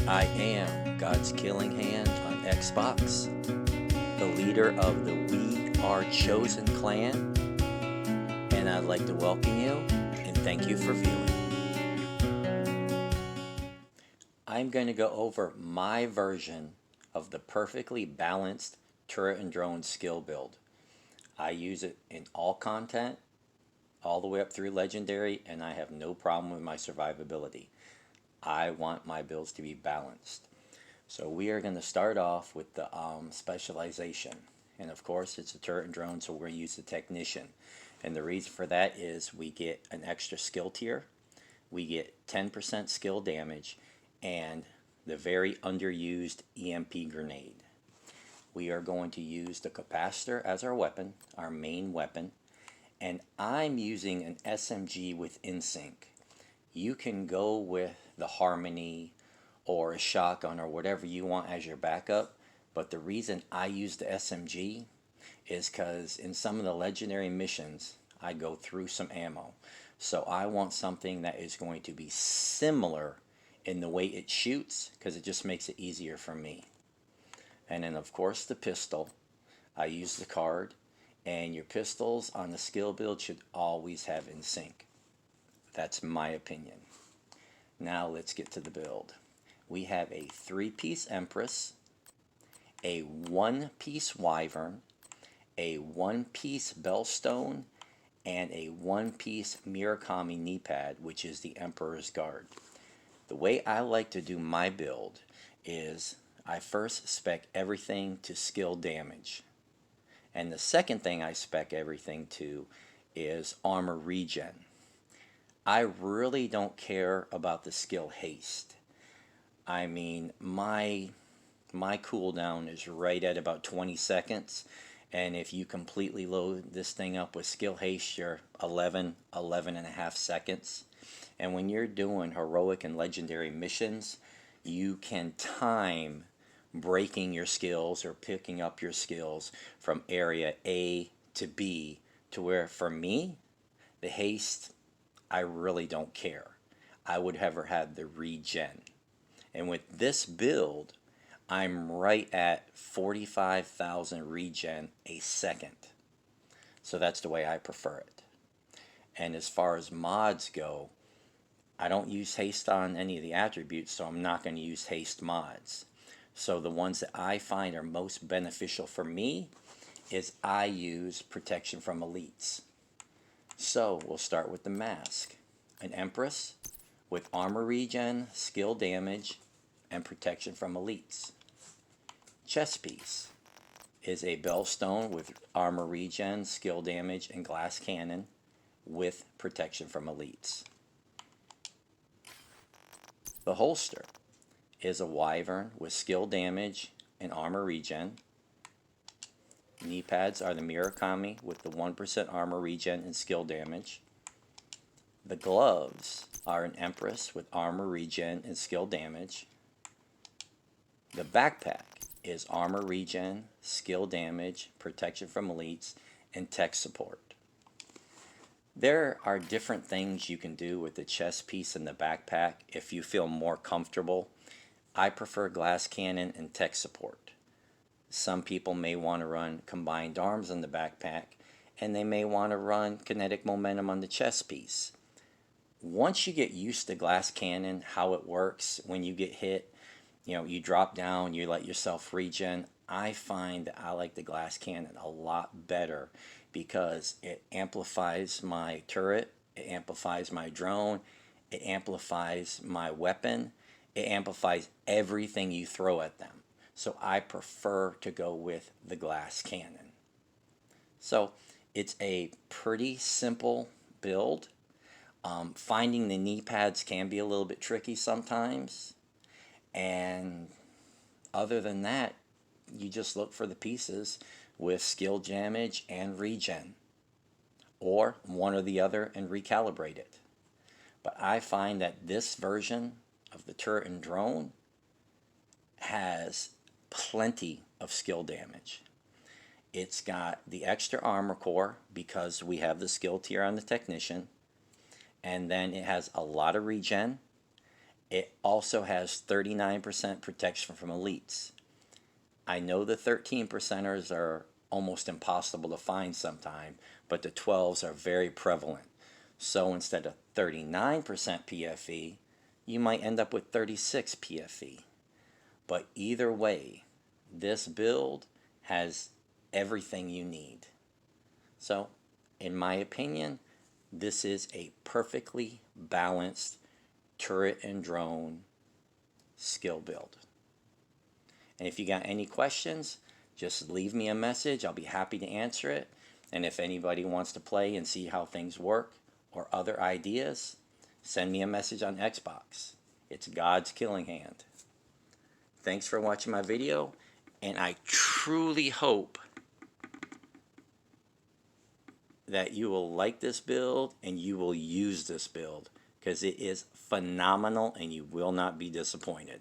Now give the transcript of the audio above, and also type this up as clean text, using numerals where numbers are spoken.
I am God's Killing Hand on Xbox, the leader of the We Are Chosen clan, and I'd like to welcome you and thank you for viewing. I'm going to go over my version of the perfectly balanced turret and drone skill build. I use it in all content, all the way up through legendary, and I have no problem with my survivability. I want my builds to be balanced. So we are going to start off with the specialization. And of course it's a turret and drone, so we're going to use the technician. And the reason for that is we get an extra skill tier, we get 10% skill damage, and the very underused EMP grenade. We are going to use the capacitor as our weapon, our main weapon, and I'm using an SMG with InSync. You can go with the Harmony or a shotgun or whatever you want as your backup, but the reason I use the SMG is because in some of the legendary missions I go through some ammo, so I want something that is going to be similar in the way it shoots, because it just makes it easier for me. And then of course the pistol, I use the card, and your pistols on the skill build should always have InSync. That's my opinion. Now let's get to the build. We have a 3-piece Empress, a 1-piece Wyvern, a 1-piece Bellstone, and a 1-piece Murakami knee pad, which is the Emperor's Guard. The way I like to do my build is I first spec everything to skill damage. And the second thing I spec everything to is armor regen. I really don't care about the skill haste. I mean, my cooldown is right at about 20 seconds, and if you completely load this thing up with skill haste, you're 11 and a half seconds. And when you're doing heroic and legendary missions, you can time breaking your skills or picking up your skills from area A to B, to where for me, the haste, I really don't care. I would have had the regen. And with this build, I'm right at 45,000 regen a second. So that's the way I prefer it. And as far as mods go, I don't use haste on any of the attributes, so I'm not going to use haste mods. So the ones that I find are most beneficial for me is I use protection from elites. So we'll start with the mask. An Empress with armor regen, skill damage, and protection from elites. Chest piece is a Bellstone with armor regen, skill damage, and glass cannon with protection from elites. The holster is a Wyvern with skill damage and armor regen. Knee pads are the Murakami with the 1% armor regen and skill damage. The gloves are an Empress with armor regen and skill damage. The backpack is armor regen, skill damage, protection from elites, and tech support. There are different things you can do with the chest piece and the backpack if you feel more comfortable. I prefer glass cannon and tech support. Some people may want to run combined arms on the backpack, and they may want to run kinetic momentum on the chest piece. Once you get used to glass cannon, how it works, when you get hit, you drop down, you let yourself regen. I find that I like the glass cannon a lot better because it amplifies my turret, it amplifies my drone, it amplifies my weapon, it amplifies everything you throw at them. So I prefer to go with the glass cannon. So it's a pretty simple build. Finding the knee pads can be a little bit tricky sometimes. And other than that, you just look for the pieces with skill damage and regen, or one or the other and recalibrate it. But I find that this version of the turret and drone has plenty of skill damage. It's got the extra armor core because we have the skill tier on the technician, and then it has a lot of regen, It also has 39% protection from elites. I know the 13%ers are almost impossible to find sometime, but the 12s are very prevalent. So instead of 39% PFE, you might end up with 36 PFE. But either way, this build has everything you need. So, in my opinion, this is a perfectly balanced turret and drone skill build. And if you got any questions, just leave me a message. I'll be happy to answer it. And if anybody wants to play and see how things work or other ideas, send me a message on Xbox. It's God's Killing Hand. Thanks for watching my video, and I truly hope that you will like this build and you will use this build, because it is phenomenal and you will not be disappointed.